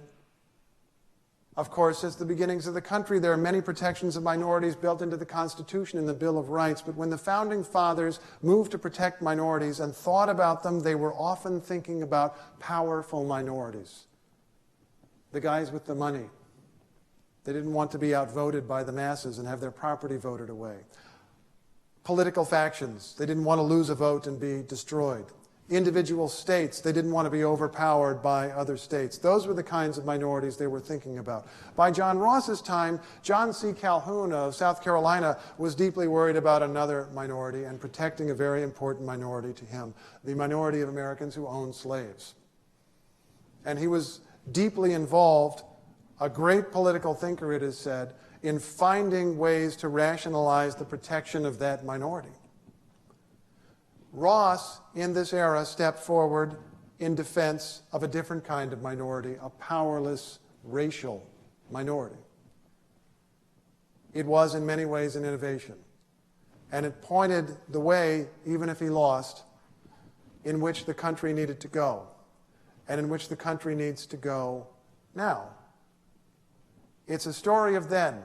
of course, since the beginnings of the country. There are many protections of minorities built into the Constitution and the Bill of Rights, but when the Founding Fathers moved to protect minorities and thought about them, they were often thinking about powerful minorities. The guys with the money. They didn't want to be outvoted by the masses and have their property voted away. Political factions. They didn't want to lose a vote and be destroyed. Individual states. They didn't want to be overpowered by other states. Those were the kinds of minorities they were thinking about. By John Ross's time, John C. Calhoun of South Carolina was deeply worried about another minority and protecting a very important minority to him: the minority of Americans who owned slaves. And he was deeply involved, a great political thinker, it is said, in finding ways to rationalize the protection of that minority. Ross, in this era, stepped forward in defense of a different kind of minority, a powerless racial minority. It was, in many ways, an innovation. And it pointed the way, even if he lost, in which the country needed to go, and in which the country needs to go now. It's a story of then.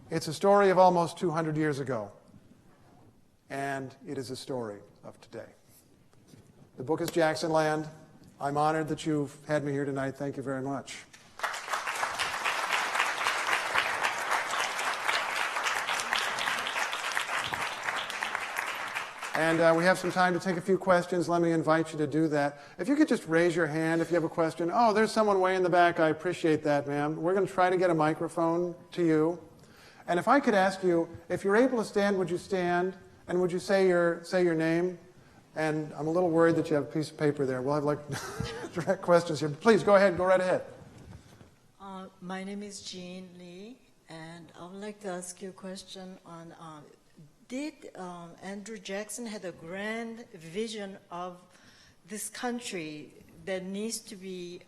It's a story of almost 200 years ago. And it is a story of today. The book is Jacksonland. I'm honored that you've had me here tonight. Thank you very much. And we have some time to take a few questions. Let me invite you to do that. If you could just raise your hand if you have a question. Oh, there's someone way in the back. I appreciate that, ma'am. We're going to try to get a microphone to you. And if I could ask you, if you're able to stand, would you stand? And would you say your name? And I'm a little worried that you have a piece of paper there. We'll have direct questions here. Please go ahead. Go right ahead. My name is Jean Lee, and I would like to ask you a question on did Andrew Jackson had a grand vision of this country that needs to be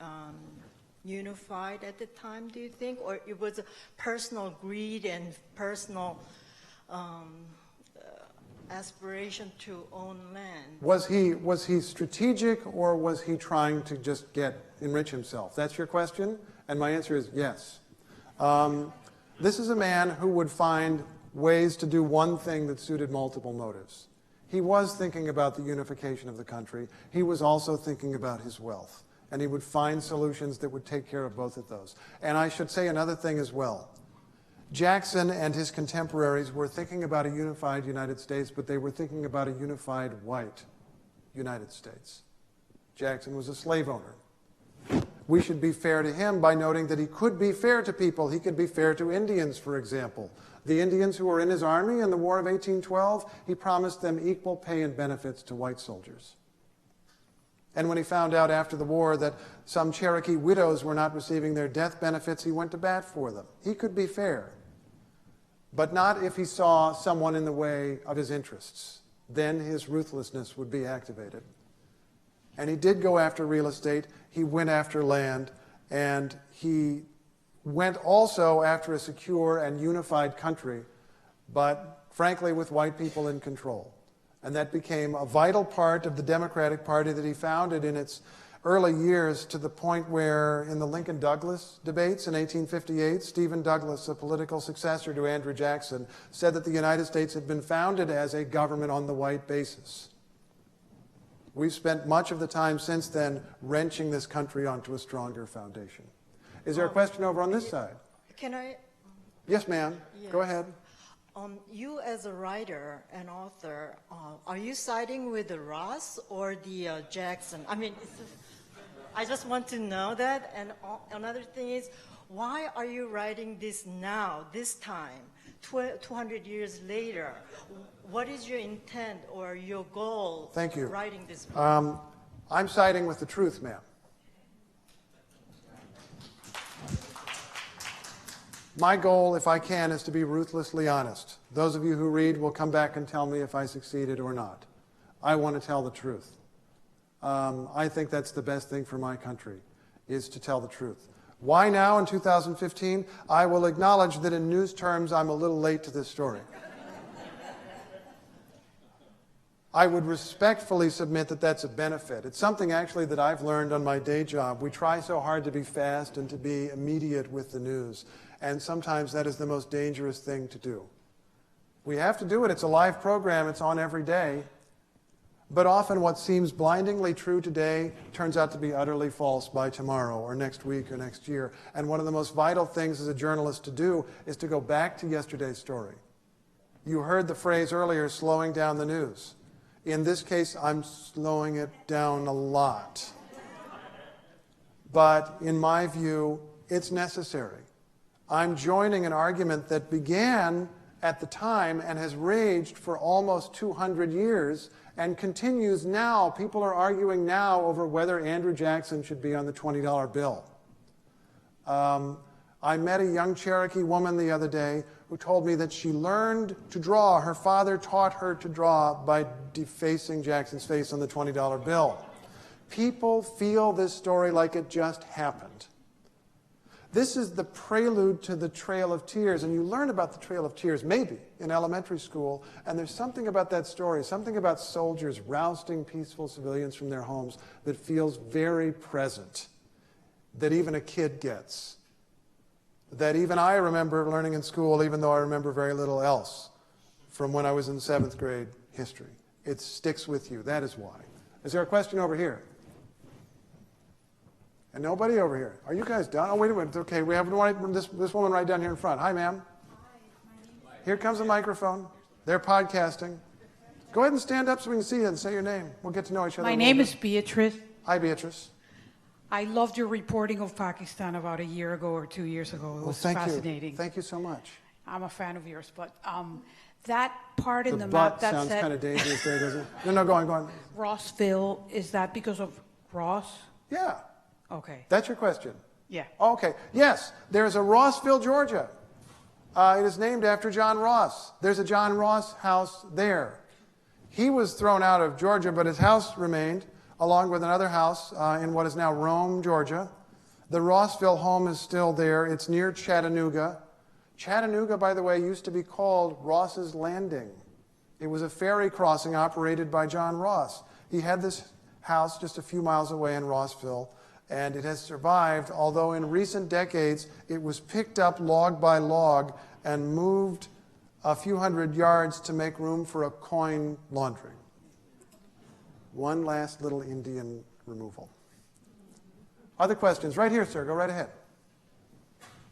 unified at the time, do you think? Or it was a personal greed and personal aspiration to own land? Was he strategic, or was he trying to just enrich himself? That's your question? And my answer is yes. This is a man who would find ways to do one thing that suited multiple motives. He was thinking about the unification of the country. He was also thinking about his wealth. And he would find solutions that would take care of both of those. And I should say another thing as well. Jackson and his contemporaries were thinking about a unified United States, but they were thinking about a unified white United States. Jackson was a slave owner. We should be fair to him by noting that he could be fair to people. He could be fair to Indians, for example. The Indians who were in his army in the War of 1812, he promised them equal pay and benefits to white soldiers. And when he found out after the war that some Cherokee widows were not receiving their death benefits, he went to bat for them. He could be fair, but not if he saw someone in the way of his interests. Then his ruthlessness would be activated. And he did go after real estate, he went after land, and he went also after a secure and unified country, but frankly with white people in control. And that became a vital part of the Democratic Party that he founded in its early years, to the point where in the Lincoln-Douglas debates in 1858, Stephen Douglas, a political successor to Andrew Jackson, said that the United States had been founded as a government on the white basis. We've spent much of the time since then wrenching this country onto a stronger foundation. Is there a question over on this side? Can I? Yes, ma'am. Yes. Go ahead. You as a writer and author, are you siding with the Ross or the Jackson? I mean, I just want to know that. And another thing is, why are you writing this now, this time, 200 years later? What is your intent or your goal? Thank you. Writing this book? I'm siding with the truth, ma'am. My goal, if I can, is to be ruthlessly honest. Those of you who read will come back and tell me if I succeeded or not. I want to tell the truth. I think that's the best thing for my country, is to tell the truth. Why now in 2015? I will acknowledge that in news terms I'm a little late to this story. I would respectfully submit that that's a benefit. It's something actually that I've learned on my day job. We try so hard to be fast and to be immediate with the news. And sometimes that is the most dangerous thing to do. We have to do it. It's a live program. It's on every day. But often what seems blindingly true today turns out to be utterly false by tomorrow or next week or next year. And one of the most vital things as a journalist to do is to go back to yesterday's story. You heard the phrase earlier, slowing down the news. In this case, I'm slowing it down a lot. But in my view, it's necessary. I'm joining an argument that began at the time and has raged for almost 200 years and continues now. People are arguing now over whether Andrew Jackson should be on the $20 bill. I met a young Cherokee woman the other day who told me that she learned to draw. Her father taught her to draw by defacing Jackson's face on the $20 bill. People feel this story like it just happened. This is the prelude to the Trail of Tears, and you learn about the Trail of Tears maybe in elementary school, and there's something about that story, something about soldiers rousting peaceful civilians from their homes that feels very present, that even a kid gets, that even I remember learning in school, even though I remember very little else from when I was in 7th grade history. It sticks with you. That is why. Is there a question over here? And nobody over here. Are you guys done? Oh, wait a minute. Okay, we have this woman right down here in front. Hi, ma'am. Hi. Here comes the microphone. They're podcasting. Go ahead and stand up so we can see you and say your name. We'll get to know each other. My name is Beatrice. Hi, Beatrice. I loved your reporting of Pakistan about a year ago or 2 years ago. It was fascinating. Thank you so much. I'm a fan of yours, but that part in the butt map that sounds said kind of dangerous there, doesn't it? No, go on. Rossville, is that because of Ross? Yeah. Okay. That's your question? Yeah. Okay. Yes, there's a Rossville, Georgia. It is named after John Ross. There's a John Ross house there. He was thrown out of Georgia, but his house remained, along with another house in what is now Rome, Georgia. The Rossville home is still there. It's near Chattanooga. Chattanooga, by the way, used to be called Ross's Landing. It was a ferry crossing operated by John Ross. He had this house just a few miles away in Rossville, and it has survived, although in recent decades it was picked up log by log and moved a few hundred yards to make room for a coin laundry. One last little Indian removal. Other questions? Right here, sir. Go right ahead.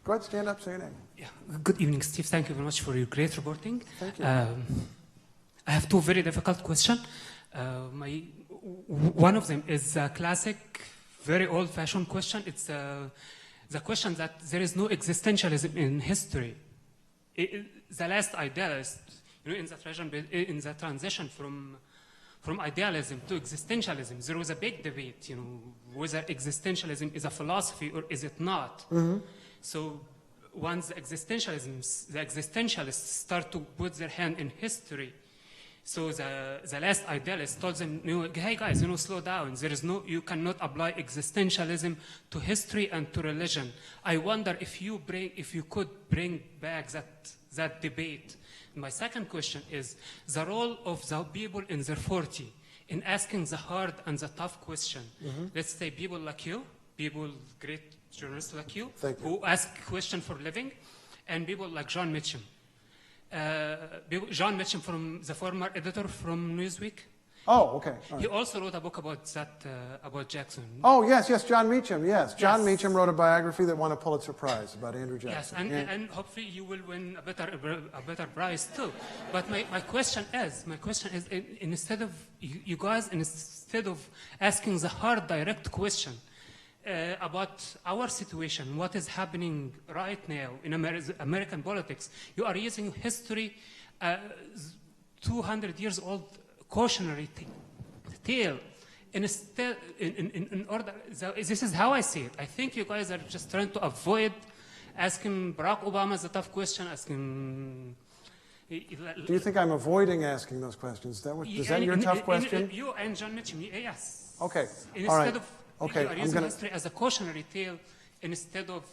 Go ahead, stand up, say your name. Yeah. Good evening, Steve. Thank you very much for your great reporting. Thank you. I have two very difficult questions. one of them is a classic, very old-fashioned question. It's the question that there is no existentialism in history. The last idealist, in the transition from idealism to existentialism, there was a big debate, whether existentialism is a philosophy or is it not. Mm-hmm. So once the existentialists start to put their hand in history, so the last idealist told them, hey guys, slow down. You cannot apply existentialism to history and to religion. I wonder if you could bring back that debate. My second question is the role of the people in their 40s in asking the hard and the tough question. Mm-hmm. Let's say people like you, great journalists like you, who ask questions for a living, and people like John Mitchum. John Mitchum, from the former editor from Newsweek. Oh, okay. He also wrote a book about that, about Jackson. Oh, yes, John Meacham, yes. John Meacham wrote a biography that won a Pulitzer Prize about Andrew Jackson. Yes, and hopefully you will win a better prize too. But my question is, instead of asking the hard, direct question about our situation, what is happening right now in American politics, you are using history, 200 years old cautionary tale in order. This is how I see it. I think you guys are just trying to avoid asking Barack Obama the tough question, asking. Do you think I'm avoiding asking those questions? Is that your tough question? You and John Mitchum, yes. Okay. Instead of you are using history as a cautionary tale instead of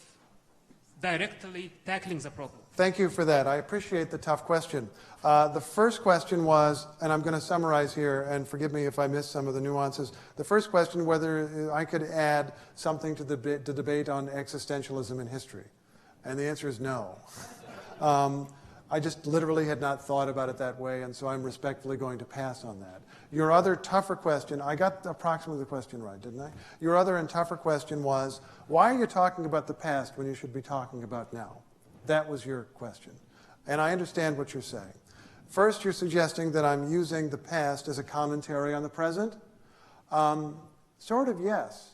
directly tackling the problem. Thank you for that. I appreciate the tough question. The first question was, and I'm going to summarize here, and forgive me if I missed some of the nuances. The first question, whether I could add something to the debate on existentialism in history. And the answer is no. I just literally had not thought about it that way, and so I'm respectfully going to pass on that. Your other tougher question, I got approximately the question right, didn't I? Your other and tougher question was, why are you talking about the past when you should be talking about now? That was your question. And I understand what you're saying. First, you're suggesting that I'm using the past as a commentary on the present. Sort of, yes.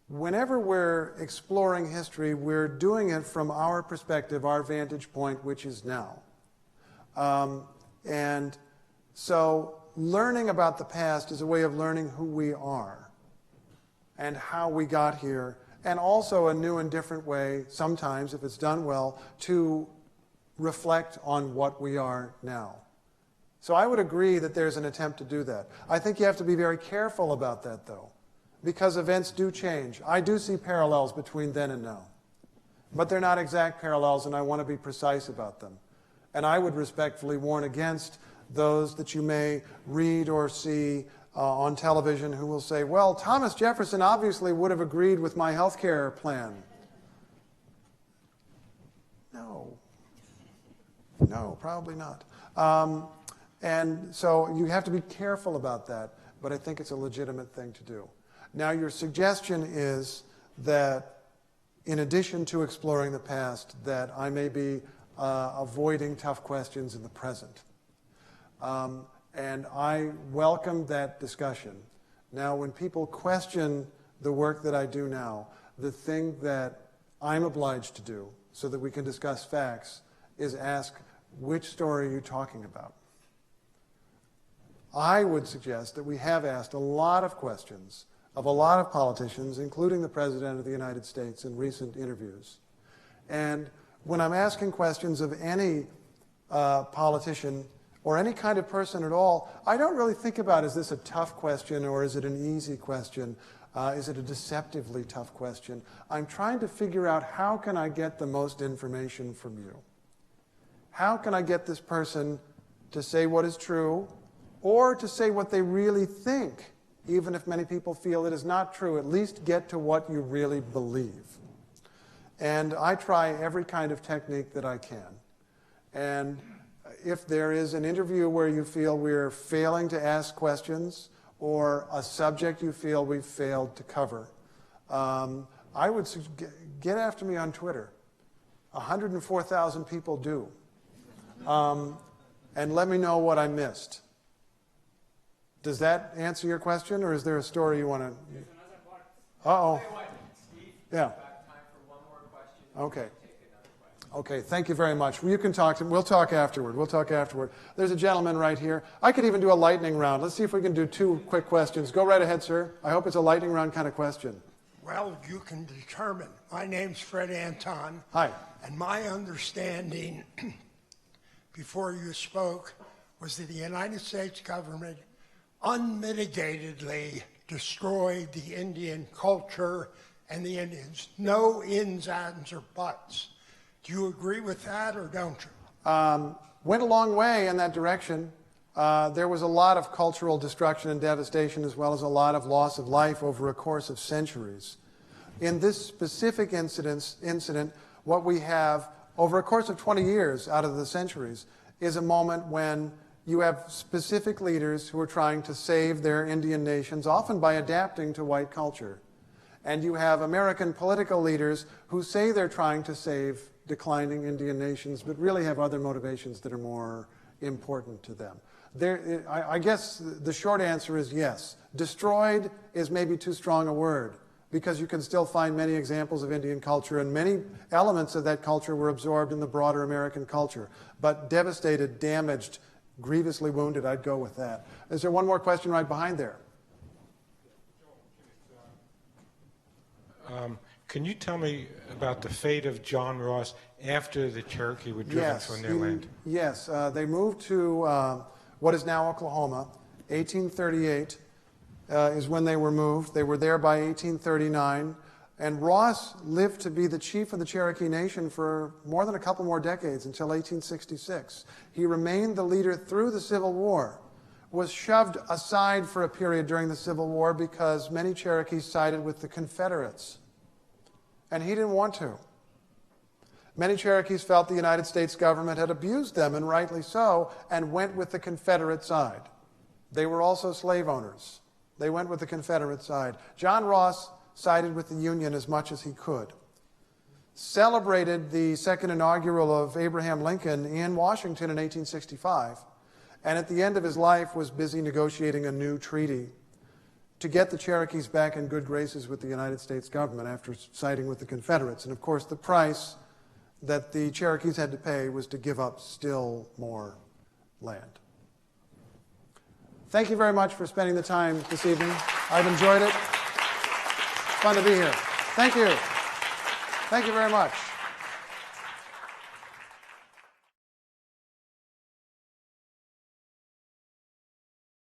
Whenever we're exploring history, we're doing it from our perspective, our vantage point, which is now. And so learning about the past is a way of learning who we are and how we got here, and also a new and different way, sometimes, if it's done well, to reflect on what we are now. So I would agree that there's an attempt to do that. I think you have to be very careful about that, though, because events do change. I do see parallels between then and now. But they're not exact parallels, and I want to be precise about them. And I would respectfully warn against those that you may read or see on television who will say, well, Thomas Jefferson obviously would have agreed with my health care plan. No, probably not. And so you have to be careful about that, but I think it's a legitimate thing to do. Now, your suggestion is that in addition to exploring the past, that I may be avoiding tough questions in the present. And I welcome that discussion. Now, when people question the work that I do now, the thing that I'm obliged to do so that we can discuss facts is ask, which story are you talking about? I would suggest that we have asked a lot of questions of a lot of politicians, including the President of the United States in recent interviews. And when I'm asking questions of any politician or any kind of person at all, I don't really think about, is this a tough question or is it an easy question? Is it a deceptively tough question? I'm trying to figure out, how can I get the most information from you? How can I get this person to say what is true or to say what they really think? Even if many people feel it is not true, at least get to what you really believe. And I try every kind of technique that I can. And if there is an interview where you feel we're failing to ask questions or a subject you feel we've failed to cover, I would get after me on Twitter. 104,000 people do. And let me know what I missed. Does that answer your question, or is there a story you want to? Uh-oh. Yeah. Okay. Okay, thank you very much. You can talk to him. We'll talk afterward. There's a gentleman right here. I could even do a lightning round. Let's see if we can do 2 quick questions. Go right ahead, sir. I hope it's a lightning round kind of question. Well, you can determine. My name's Fred Anton. Hi. And my understanding before you spoke was that the United States government unmitigatedly destroyed the Indian culture and the Indians. No ins, ands, or buts. Do you agree with that or don't you? Went a long way in that direction. There was a lot of cultural destruction and devastation, as well as a lot of loss of life over a course of centuries. In this specific incident, what we have over a course of 20 years out of the centuries is a moment when you have specific leaders who are trying to save their Indian nations, often by adapting to white culture. And you have American political leaders who say they're trying to save declining Indian nations, but really have other motivations that are more important to them. I guess the short answer is yes. Destroyed is maybe too strong a word, because you can still find many examples of Indian culture, and many elements of that culture were absorbed in the broader American culture. But devastated, damaged, grievously wounded, I'd go with that. Is there one more question right behind there? Can you tell me about the fate of John Ross after the Cherokee were driven from their land? Yes, they moved to what is now Oklahoma. 1838 is when they were moved. They were there by 1839. And Ross lived to be the chief of the Cherokee Nation for more than a couple more decades, until 1866. He remained the leader through the Civil War, was shoved aside for a period during the Civil War because many Cherokees sided with the Confederates. And he didn't want to. Many Cherokees felt the United States government had abused them, and rightly so, and went with the Confederate side. They were also slave owners. They went with the Confederate side. John Ross sided with the Union as much as he could. Celebrated the second inaugural of Abraham Lincoln in Washington in 1865, and at the end of his life was busy negotiating a new treaty to get the Cherokees back in good graces with the United States government after siding with the Confederates. And of course, the price that the Cherokees had to pay was to give up still more land. Thank you very much for spending the time this evening. I've enjoyed it. Fun to be here. Thank you. Thank you very much.